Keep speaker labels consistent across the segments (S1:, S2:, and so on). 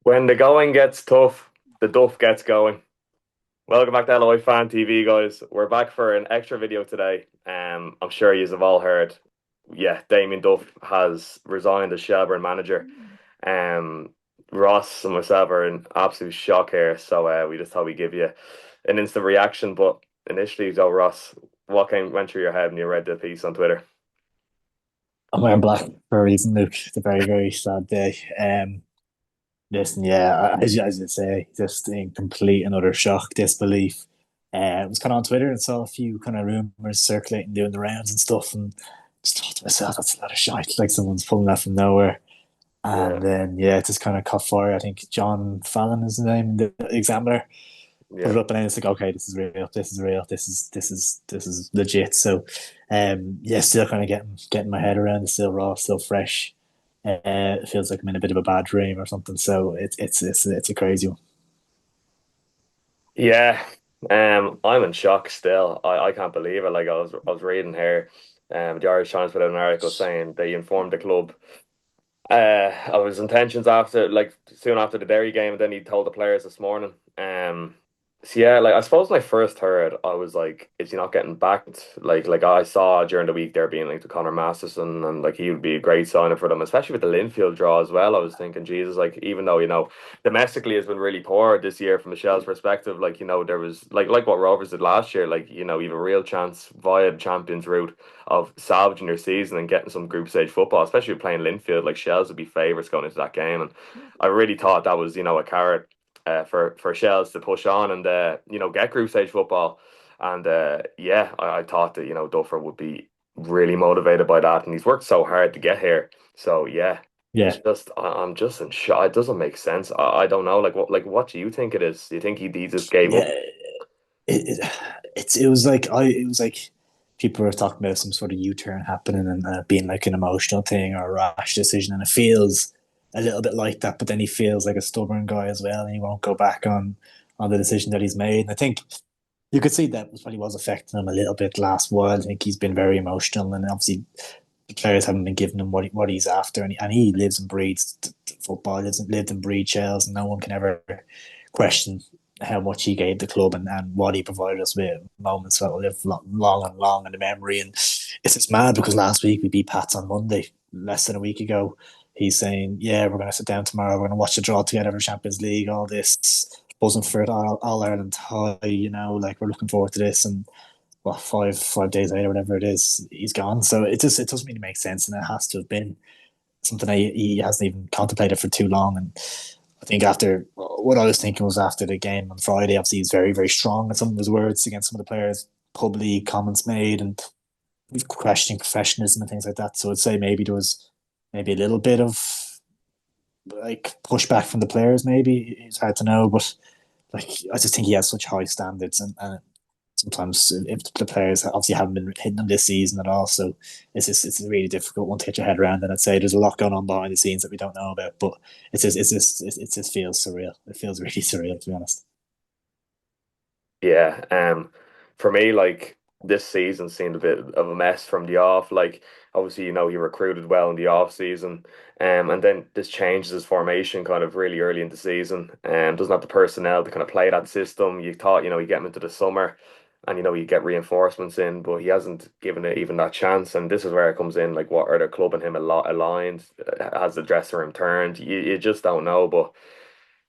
S1: When the going gets tough, the duff gets going. Welcome back to LOI Fan TV, guys. We're back for an extra video today. I'm sure you have all heard. Yeah, Damien Duff has resigned as Shelbourne manager. Um, Ross and myself are in absolute shock here, so we just thought we'd give you an instant reaction. But initially, though, Ross, what went through your head when you read the piece on Twitter?
S2: I'm wearing black for a reason, Luke. It's a very, very sad day. Listen, yeah, as you say, just in complete and utter shock, disbelief. I was kind of on Twitter and saw a few kind of rumors circulating, doing the rounds and stuff, and just thought to myself, that's a lot of shite. Like someone's pulling that from nowhere. And
S1: Yeah,
S2: then, yeah, it just kind of caught fire. I think John Fallon is the name, the Examiner, put
S1: yeah.
S2: it up, and then it's like, okay, this is real. This is real. This is legit. So, yeah, still kind of getting my head around. It's still raw, still fresh. It feels like I'm in a bit of a bad dream or something. So it's a crazy one.
S1: Yeah, I'm in shock still. I can't believe it. Like I was reading here, the Irish Times put out an article saying they informed the club of his intentions after, like, soon after the Derry game, and then he told the players this morning. So yeah, like I suppose when I first heard, I was like, "Is he not getting backed?" Like I saw during the week there being like the Connor Masterson, and like he would be a great signing for them, especially with the Linfield draw as well. I was thinking, Jesus, like even though domestically has been really poor this year from Michelle's perspective, like there was like what Rovers did last year, like even real chance via the Champions route of salvaging your season and getting some group stage football, especially playing Linfield. Like Shells would be favourites going into that game, and I really thought that was a carrot for Shells to push on and get group stage football. And yeah, I thought that Duffer would be really motivated by that, and he's worked so hard to get here. So yeah,
S2: Yeah,
S1: I'm just in shock. It doesn't make sense. I don't know. What do you think it is? Do you think he just gave
S2: yeah.
S1: up?
S2: It was like it was like people were talking about some sort of U-turn happening and being like an emotional thing or a rash decision, and it feels a little bit like that. But then he feels like a stubborn guy as well, and he won't go back on the decision that he's made. And I think you could see that probably was affecting him a little bit last while. I think he's been very emotional, and obviously the players haven't been giving him what he's after, and he lives and breathes football, lived and breathes Shells, and no one can ever question how much he gave the club and what he provided us with moments that will live long and long in the memory. And it's just mad because last week we beat Pats on Monday, less than a week ago. He's saying, "Yeah, we're going to sit down tomorrow. We're going to watch the draw together for Champions League. All this buzzing for it, all Ireland high. Like we're looking forward to this." And well, five days later, whatever it is, he's gone. So it doesn't really make sense, and it has to have been something that he hasn't even contemplated for too long. And I think after what I was thinking was after the game on Friday, obviously he's very, very strong in some of his words against some of the players, publicly comments made, and questioning professionalism and things like that. So I'd say maybe there was maybe a little bit of like pushback from the players. Maybe it's hard to know, but like I just think he has such high standards, and sometimes if the players obviously haven't been hitting them this season at all, so it's a really difficult one to get your head around. And I'd say there's a lot going on behind the scenes that we don't know about, but it just feels surreal. It feels really surreal, to be honest.
S1: Yeah, for me, like this season seemed a bit of a mess from the off. Like obviously, he recruited well in the off season, and then this changes his formation kind of really early in the season. Doesn't have the personnel to kind of play that system. You thought, you get him into the summer, and you get reinforcements in, but he hasn't given it even that chance. And this is where it comes in. Like, what are the club and him a lot aligned? Has the dressing room turned? You just don't know, but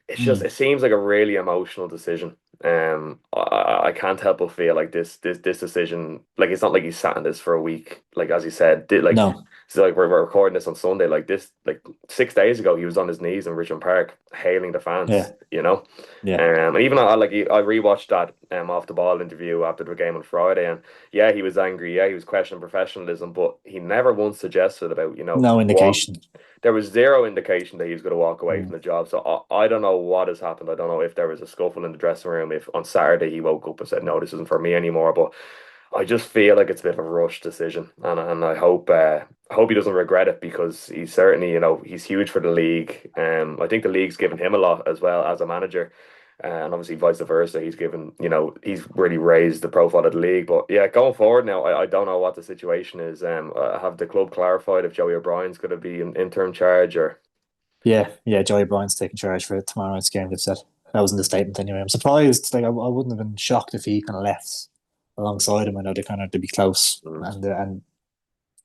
S2: Mm.
S1: it seems like a really emotional decision. I can't help but feel like this decision, like it's not like he sat in this for a week, like as you said, did like
S2: No,
S1: so like we're recording this on Sunday, like this, like 6 days ago he was on his knees in Richmond Park hailing the fans,
S2: yeah,
S1: you know.
S2: yeah,
S1: And even I rewatched that off the ball interview after the game on Friday, and yeah, he was angry, yeah, he was questioning professionalism, but he never once suggested about
S2: no
S1: what
S2: indication.
S1: there was zero indication that he was going to walk away from
S2: Mm.
S1: the job. So I don't know what has happened. I don't know if there was a scuffle in the dressing room, if on Saturday he woke up and said, no, this isn't for me anymore. But I just feel like it's a bit of a rush decision. And I hope he doesn't regret it, because he's certainly, he's huge for the league. I think the league's given him a lot as well as a manager. And obviously vice versa. He's really raised the profile of the league. But yeah, going forward now, I don't know what the situation is. Have the club clarified if Joey O'Brien's going to be in interim charge or?
S2: Yeah. Joey Bryant's taking charge for tomorrow night's game. They've said that was in the statement anyway. I'm surprised. Like I wouldn't have been shocked if he kind of left alongside him. I know they kind of to be close,
S1: Mm.
S2: and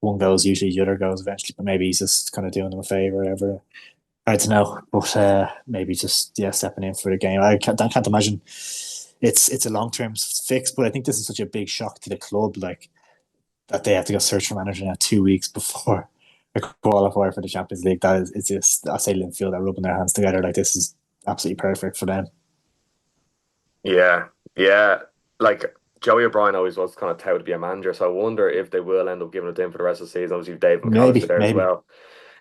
S2: one goes usually the other goes eventually. But maybe he's just kind of doing them a favor or whatever. Hard to know, but maybe just stepping in for the game. I can't imagine it's a long term fix, but I think this is such a big shock to the club, like that they have to go search for manager now 2 weeks before a qualifier for the Champions League. That is, it's just I say Linfield are rubbing their hands together. Like this is absolutely perfect for them.
S1: Yeah, yeah. Like Joey O'Brien always was kind of touted to be a manager, so I wonder if they will end up giving it to him for the rest of the season. Obviously, Dave McAllister
S2: Maybe,
S1: there as
S2: maybe,
S1: well.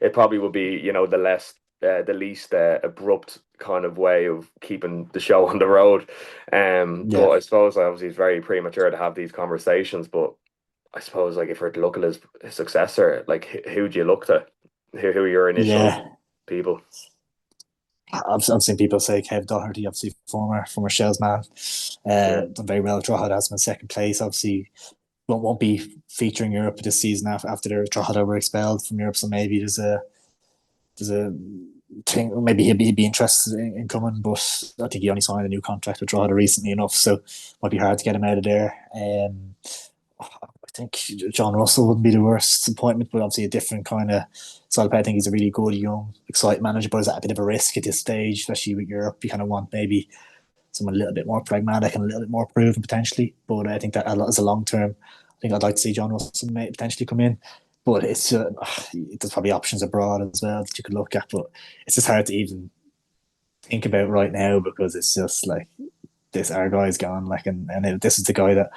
S1: It probably would be, the least abrupt kind of way of keeping the show on the road. But
S2: yeah,
S1: I suppose obviously it's very premature to have these conversations. But I suppose like if we're to look at his successor, like who do you look to? Who are your initial
S2: yeah.
S1: people?
S2: I've seen people say Kev Doherty, obviously former Shells man,
S1: Yeah.
S2: done very well. Drogheda has him in second place. Obviously, won't be featuring Europe this season after their Drogheda were expelled from Europe. So maybe there's a thing. Maybe he'd be interested in coming, but I think he only signed a new contract with Drogheda recently enough, so might be hard to get him out of there. I think John Russell wouldn't be the worst appointment, but obviously a different kind of style. I think he's a really good, young, exciting manager, but is that a bit of a risk at this stage, especially with Europe? You kind of want maybe someone a little bit more pragmatic and a little bit more proven potentially. But I think that as a long term, I think I'd like to see John Russell potentially come in. But there's probably options abroad as well that you could look at. But it's just hard to even think about right now because it's just like this our guy's gone. Like, this is the guy that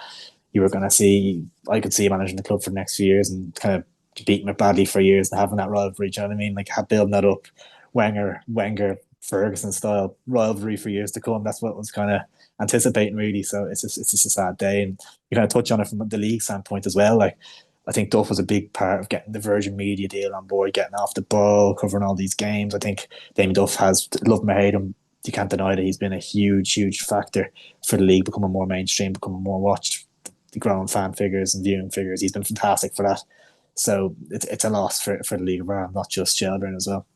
S2: you were going to see. I could see him managing the club for the next few years and kind of beating McBradley for years and having that rivalry. Do you know what I mean? Like building that up, Wenger, Ferguson style rivalry for years to come. That's what was kind of anticipating really. So it's just a sad day, and you kind of touch on it from the league standpoint as well. Like I think Duff was a big part of getting the Virgin Media deal on board, getting off the ball, covering all these games. I think Damien Duff has love him or hate him. You can't deny that he's been a huge factor for the league becoming more mainstream, becoming more watched, the growing fan figures and viewing figures. He's been fantastic for that. So it's a loss for the League of Ireland, not just Shelbourne as well.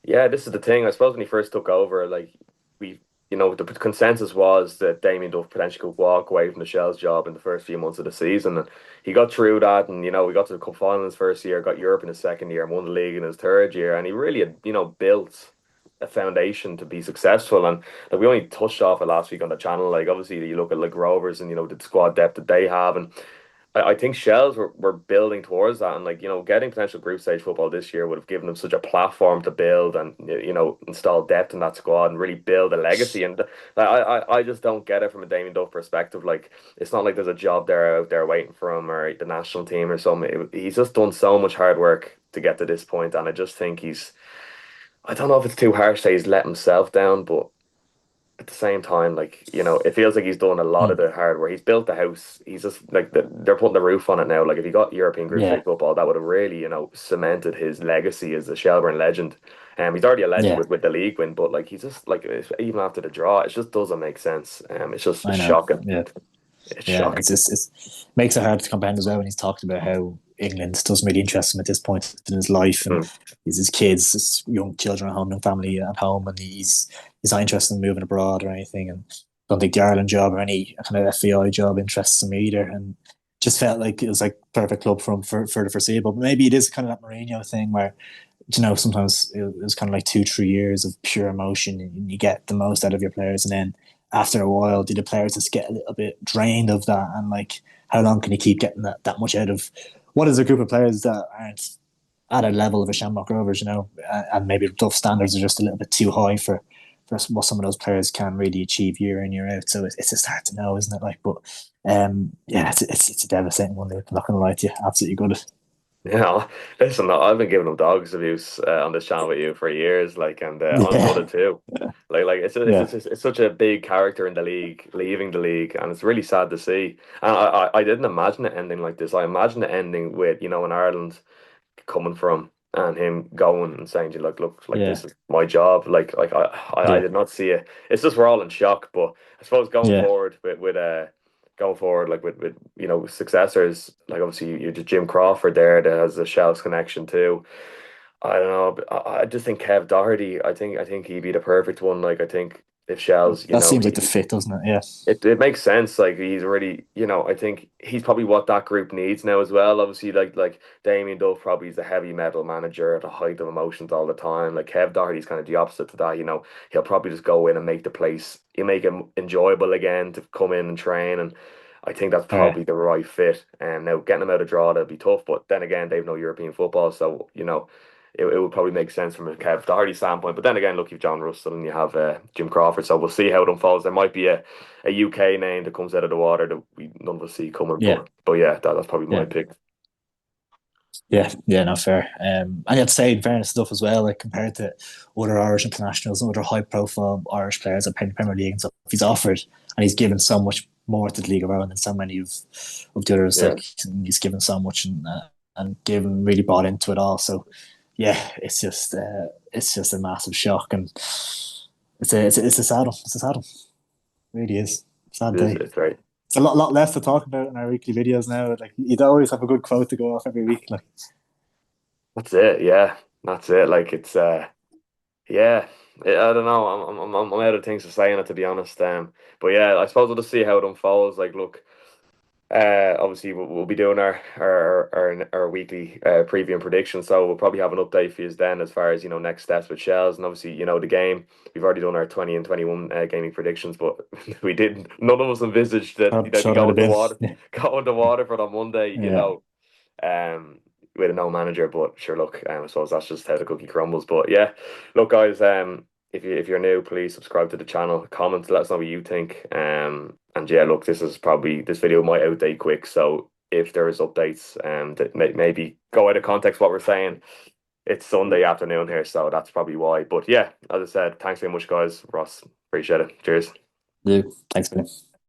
S1: Yeah, this is the thing. I suppose when he first took over, like we, the consensus was that Damien Duff potentially could walk away from the Shell's job in the first few months of the season, and he got through that. And we got to the cup final in his first year, got Europe in his second year, and won the league in his third year, and he really had, built a foundation to be successful. And like we only touched off it last week on the channel. Like obviously, you look at like Rovers and the squad depth that they have, and I think Shells were building towards that, and like getting potential group stage football this year would have given them such a platform to build and install depth in that squad and really build a legacy. And like, I just don't get it from a Damien Duff perspective. Like it's not like there's a job there out there waiting for him or the national team or something. He's just done so much hard work to get to this point, and I just think I don't know if it's too harsh to say he's let himself down, but at the same time, like, it feels like he's done a lot of
S2: Hmm.
S1: the hard work. He's built the house. He's just like they're putting the roof on it now. Like if he got European group stage
S2: Yeah,
S1: football, that would have really, cemented his legacy as a Shelbourne legend. He's already a legend
S2: yeah,
S1: with the league win, but like he's just like even after the draw, it just doesn't make sense. It's
S2: I know.
S1: shocking.
S2: Yeah,
S1: It's
S2: yeah.
S1: shocking.
S2: It's makes it hard to comprehend as well when he's talked about how England doesn't really interest him at this point in his life, and
S1: Mm.
S2: he's his kids, his young children at home, young family at home, and he's not interested in moving abroad or anything. And I don't think the Ireland job or any kind of FEI job interests him either. And just felt like it was like perfect club for him for the foreseeable. But maybe it is kind of that Mourinho thing where sometimes it was kind of like 2 3 years of pure emotion and you get the most out of your players. And then after a while, do the players just get a little bit drained of that? And like, how long can you keep getting that much out of what is a group of players that aren't at a level of a Shamrock Rovers, and maybe Duff standards are just a little bit too high for what some of those players can really achieve year in, year out. So it's just hard to know, isn't it? Like, but yeah, it's a devastating one. I'm not going to lie to you. Absolutely good.
S1: Yeah, listen, I've been giving him dogs abuse on this channel with you for years, like, and I'm
S2: Yeah,
S1: gutted too. Like
S2: yeah,
S1: it's such a big character in the league, leaving the league, and it's really sad to see. And I didn't imagine it ending like this. I imagined it ending with in Ireland coming from and him going and saying to you, like, look, like
S2: yeah,
S1: this is my job. Like I
S2: yeah,
S1: did not see it. It's just we're all in shock. But I suppose going
S2: yeah,
S1: forward going forward like with successors, like obviously you Jim Crawford there that has a Shells connection too. I don't know. But I just think Kev Doherty. I think he'd be the perfect one. Like I think if Shell's,
S2: That seems like the fit, doesn't it? Yeah,
S1: it makes sense. Like he's already, I think he's probably what that group needs now as well. Obviously, like Damien Duff probably is a heavy metal manager at the height of emotions all the time. Like Kev Doherty's kind of the opposite to that. He'll probably just go in and make the place, you make him enjoyable again to come in and train. And I think that's
S2: all right.
S1: probably the right fit. And now getting them out of draw, that'll be tough. But then again, they've no European football, so it would probably make sense from a Kev Doherty standpoint. But then again, look, you've John Russell and you have Jim Crawford, so we'll see how it unfolds. There might be a UK name that comes out of the water that we none of us see coming.
S2: Yeah,
S1: But yeah, that's probably my
S2: yeah.
S1: pick.
S2: Yeah, no fair. And you have to say, in fairness stuff as well, like compared to other Irish internationals and other high profile Irish players that play in the Premier League and stuff, he's offered and he's given so much more to the League of Ireland than so many of the others.
S1: Yeah,
S2: Like he's given so much and given really bought into it all. So yeah, it's just a massive shock and it's a sad one. It's a sad one. It really is. Sad day.
S1: it's right.
S2: It's a lot less to talk about in our weekly videos now. Like you'd always have a good quote to go off every week. Like
S1: That's it. Yeah, that's it. Like it's yeah. I don't know. I'm out of things to say on it, to be honest. But yeah, I suppose we'll just see how it unfolds. Like, look, obviously we'll be doing our weekly preview and prediction, so we'll probably have an update for you then as far as next steps with Shells, and obviously the game. We've already done our 20 and 21 gaming predictions, but we didn't. None of us envisaged that they
S2: should
S1: go
S2: have
S1: into
S2: been.
S1: water, go into Waterford on Monday.
S2: Yeah,
S1: Um, with a no manager. But sure, look, I suppose that's just how the cookie crumbles. But yeah, look, guys, if you're new, please subscribe to the channel, comment, let us know what you think. And yeah, look, this video might outdate quick, so if there is updates, that maybe go out of context what we're saying. It's Sunday afternoon here, so that's probably why. But yeah, as I said, thanks very much, guys. Ross, appreciate it. Cheers.
S2: yeah. Thanks, man.